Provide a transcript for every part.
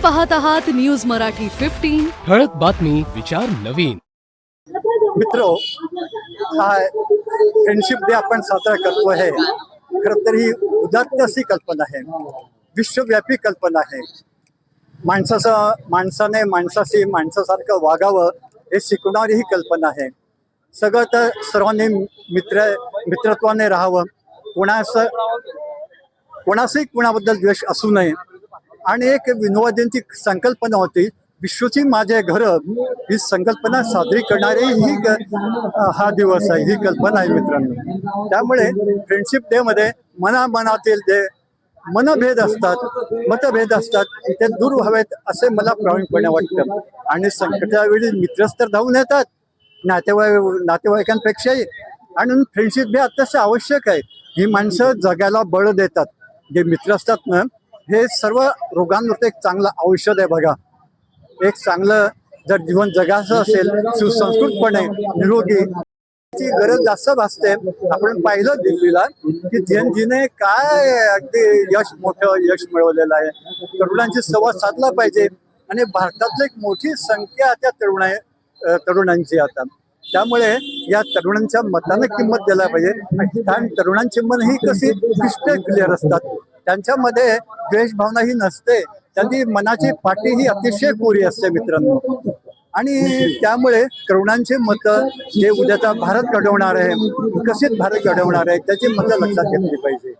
पाहत आहात न्यूज मराठी 15 ठळक बातमी विचार नवीन. मित्रो, हा फ्रेंडशिप डे आपण साजरा करतो आहे. खरं तर ही उदात्त अशी कल्पना आहे, विश्वव्यापी कल्पना आहे. माणसाने माणसाशी माणसासारखं वागावं हे शिकवणारी ही कल्पना आहे. सगळं तर सर्वांनी मित्रत्वाने राहावं, कोणासही कुणाबद्दल द्वेष असू नये. आणि एक विनोबाजींची संकल्पना होती, विश्वची माझे घर, ही संकल्पना साजरी करणारी हा दिवस आहे, ही कल्पना आहे मित्रांनो. त्यामुळे फ्रेंडशिप डे मध्ये मनामनातील जे मनभेद असतात, मतभेद असतात, ते दूर व्हावेत असे मला प्रामाणिकपणे वाटतं. आणि संकटाच्या वेळी मित्रच तर धावून येतात, नातेवाईकांपेक्षाही. आणि फ्रेंडशिप डे अत्यंत आवश्यक आहे. ही माणसं जगाला बळ देतात. जे मित्र असतात ना, हे सर्व रोगांवर एक चांगलं औषध आहे बघा. एक चांगलं जर जीवन जगायचं असेल, सुसंस्कृतपणे निरोगी, ची गरज जास्त भासते. आपण पाहिलं दिल्लीला की जिने काय अगदी मोठं यश मिळवलेलं आहे. तरुणांशी संवाद साधला पाहिजे. आणि भारतातली एक मोठी संख्या त्या तरुणांची आता. त्यामुळे या तरुणांच्या मताने किंमत द्यायला पाहिजे. कारण तरुणांची मन ही कशी क्रिस्टल क्लिअर असतात, त्यांच्यामध्ये द्वेष भावना ही नसते. त्यांची मनाची पाठी ही अतिशय कोरी असते मित्रांनो. आणि त्यामुळे तरुणांचे मतं जे उद्याचा भारत घडवणार आहे, विकसित भारत घडवणार आहे, त्याची मतं लक्षात घेतली पाहिजे.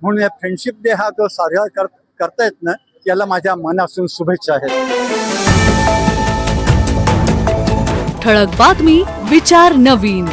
म्हणून या फ्रेंडशिप डे हा जो साजरा करतायत ना, याला माझ्या मनापासून शुभेच्छा आहेत. ठळक बातमी विचार नवीन.